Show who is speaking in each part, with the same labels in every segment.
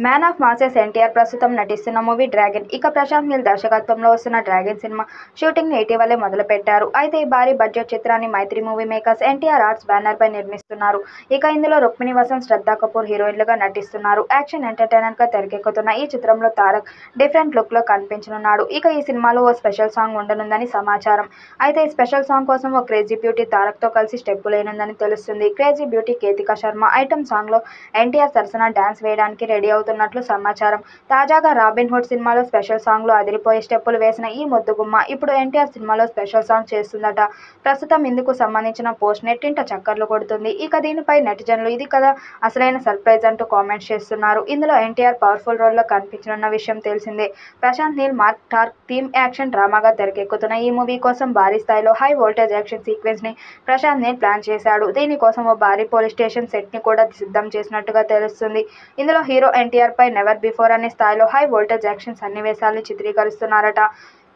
Speaker 1: Man of masses NTR ప్రస్తుతం నటిస్తున్న movie dragon. ఇక ప్రశాంత్ నీల్ దర్శకత్వంలో వస్తున్న డ్రాగన్ సినిమా షూటింగ్ ని ఇటీవలే మొదలుపెట్టారు. అయితే ఈ భారీ బడ్జెట్ చిత్రాన్ని Mythri movie makers NTR arts banner పై నిర్మిస్తున్నారు. ఇక ఇందులో రుక్మిణి వసంత్, శ్రద్ధా కపూర్ హీరోయిన్లుగా నటిస్తున్నారు. యాక్షన్ ఎంటర్టైనర్ గా తెరకెక్కుతున్న ఈ చిత్రంలో తారక్ డిఫరెంట్ లుక్ లో కనిపించనున్నాడు. ఇక ఈ సినిమాలో ఓ స్పెషల్ సాంగ్ ఉండనుందని సమాచారం. అయితే ఈ స్పెషల్ సాంగ్ కోసం ఓ క్రేజీ బ్యూటీ తారక్ తో కలిసి స్టెప్పులేయనుందని తెలుస్తుంది. Crazy beauty Ketika Sharma item song లో ఎన్టీఆర్ సరసన డాన్స్ వేయడానికి రెడీ అవుతున్నట్లు సమాచారం. తాజాగా రాబిన్ హుడ్ సినిమాలో స్పెషల్ సాంగ్ లో అదిరిపోయే స్టెప్పులు వేసిన ఈ ముద్దుగుమ్మ ఇప్పుడు ఎన్టీఆర్ సినిమాలో స్పెషల్ సాంగ్ చేస్తుందట. ప్రస్తుతం ఇందుకు సంబంధించిన పోస్ట్ నెట్టింట చక్కర్లు కొడుతుంది. ఇక దీనిపై నెటిజన్లు ఇది కదా అసలైన సర్ప్రైజ్ అంటూ కామెంట్స్ చేస్తున్నారు. ఇందులో ఎన్టీఆర్ పవర్ఫుల్ రోల్ లో కనిపించనున్న విషయం తెలిసిందే. Prashanth Neel mark dark theme action డ్రామాగా తెరకెక్కుతున్న ఈ మూవీ కోసం భారీ స్థాయిలో హై వోల్టేజ్ యాక్షన్ సీక్వెన్స్ ని ప్రశాంత్ నీల్ ప్లాన్ చేశాడు. దీనికోసం ఓ భారీ పోలీస్ స్టేషన్ సెట్ ని కూడా సిద్ధం చేసినట్టుగా తెలుస్తుంది. ఇందులో హీరో ఎన్టీఆర్ పై నెవర్ బిఫోర్ అనే స్థాయిలో హై వోల్టేజ్ యాక్షన్ సన్నివేశాల్ని చిత్రీకరిస్తున్నారట.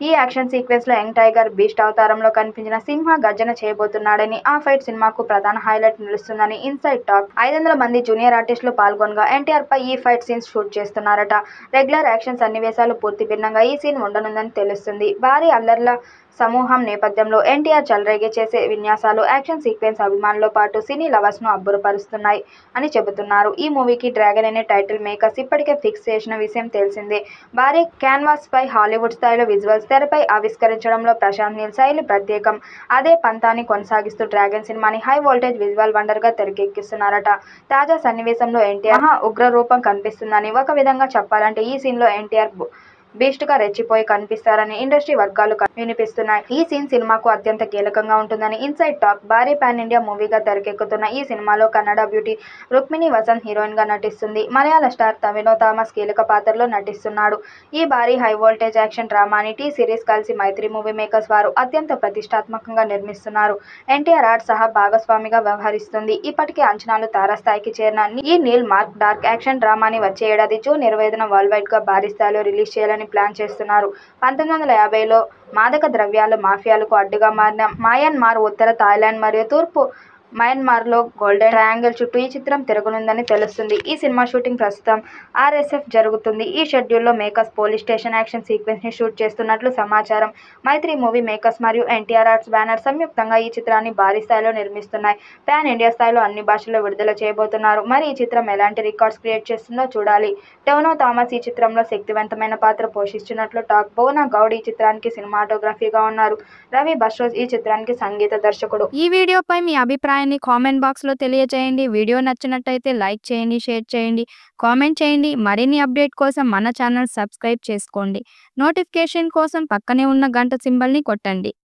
Speaker 1: ఈ యాక్షన్ సీక్వెన్స్ లో యంగ్ టైగర్ బీస్ట్ అవతారంలో కనిపించిన సింహ గర్జన చేయబోతున్నాడని, ఆ ఫైట్ సినిమాకు ప్రధాన హైలైట్ నిలుస్తుందని ఇన్సైడ్ టాక్. 500 మంది జూనియర్ ఆర్టిస్టులు పాల్గొనగా ఎన్టీఆర్ పై ఈ ఫైట్ సీన్స్ షూట్ చేస్తున్నారట. రెగ్యులర్ యాక్షన్ సన్నివేశాలు పూర్తి భిన్నంగా ఈ సీన్ ఉండనుందని తెలుస్తుంది. భారీ అల్లర్ల సమూహం నేపథ్యంలో ఎన్టీఆర్ చెలరేగే చేసే విన్యాసాలు యాక్షన్ సీక్వెన్స్ అభిమానులతో పాటు సినీ లవర్స్ ను అబ్బురపరుస్తున్నాయి అని చెబుతున్నారు. ఈ మూవీకి డ్రాగన్ అనే టైటిల్ మేకర్స్ ఇప్పటికే ఫిక్స్ చేసిన విషయం తెలిసిందే. భారీ క్యాన్వాస్ పై హాలీవుడ్ స్థాయిలో విజువల్స్ తెరపై ఆవిష్కరించడంలో ప్రశాంత్ నీల్ శైలి ప్రత్యేకం. అదే పంతాన్ని కొనసాగిస్తూ డ్రాగన్ సినిమాని హై వోల్టేజ్ విజువల్ వండర్ గా తెరకెక్కిస్తున్నారట. తాజా సన్నివేశంలో ఎన్టీఆర్ మహా ఉగ్ర రూపం కనిపిస్తుందని, ఒక విధంగా చెప్పాలంటే ఈ సీన్ లో ఎన్టీఆర్ బీస్ట్ గా రెచ్చిపోయి కనిపిస్తారని ఇండస్ట్రీ వర్గాలు వినిపిస్తున్నాయి. ఈ సీన్ సినిమాకు అత్యంత కీలకంగా ఉంటుందని ఇన్సైడ్ టాక్. భారీ పాన్ ఇండియా మూవీగా తెరకెక్కుతున్న ఈ సినిమాలో కన్నడ బ్యూటీ రుక్మిణి వసంత్ హీరోయిన్ గా నటిస్తుంది. మలయాళ స్టార్ టొవినో థామస్ కీలక పాత్రలో నటిస్తున్నాడు. ఈ భారీ హై వోల్టేజ్ యాక్షన్ డ్రామాని టీ సిరీస్ కలిసి మైత్రి మూవీ మేకర్స్ వారు అత్యంత ప్రతిష్టాత్మకంగా నిర్మిస్తున్నారు. ఎన్టీఆర్ ఆర్ట్స్ సహా భాగస్వామిగా వ్యవహరిస్తుంది. ఇప్పటికే అంచనాలు తారాస్థాయికి చేరిన ఈ నీల్ మార్క్ డార్క్ యాక్షన్ డ్రామాని వచ్చే ఏడాది జూన్ 25న వరల్డ్ వైడ్ గా భారీ స్థాయిలో రిలీజ్ చేయాలని ప్లాన్ చేస్తున్నారు. 1950లో మాదక ద్రవ్యాల మాఫియాలకు అడ్డుగా మారిన మయన్మార్, ఉత్తర థాయిలాండ్ మరియు తూర్పు మయన్మార్లో గోల్డెన్ ట్రయాంగిల్ చుట్టూ ఈ చిత్రం తిరగనుందని తెలుస్తుంది. ఈ సినిమా షూటింగ్ ప్రస్తుతం ఆర్ఎస్ఎఫ్ జరుగుతుంది. ఈ షెడ్యూల్లో makers police station action sequence ని షూట్ చేస్తున్నట్లు సమాచారం. మైత్రి మూవీ మేకర్స్ మరియు ఎన్టీఆర్ ఆర్ట్స్ బ్యానర్ సంయుక్తంగా ఈ చిత్రాన్ని భారీ స్థాయిలో నిర్మిస్తున్నాయి. పాన్ ఇండియా స్థాయిలో అన్ని భాషల్లో విడుదల చేయబోతున్నారు. మరి ఈ చిత్రం ఎలాంటి రికార్డ్స్ క్రియేట్ చేస్తుందో చూడాలి. టొవినో థామస్ ఈ చిత్రంలో శక్తివంతమైన పాత్ర పోషిస్తున్నట్లు టాక్. భువన గౌడ్ ఈ చిత్రానికి సినిమాటోగ్రఫీగా ఉన్నారు. రవి బస్రోజ్ ఈ చిత్రానికి సంగీత దర్శకుడు.
Speaker 2: ఈ వీడియోపై మీ అభిప్రాయాన్ని కామెంట్ బాక్స్లో తెలియజేయండి. వీడియో నచ్చినట్టయితే లైక్ చేయండి, షేర్ చేయండి, కామెంట్ చేయండి. మరిన్ని అప్డేట్ కోసం మన ఛానల్ సబ్స్క్రైబ్ చేసుకోండి. నోటిఫికేషన్ కోసం పక్కనే ఉన్న గంట సింబల్ని కొట్టండి.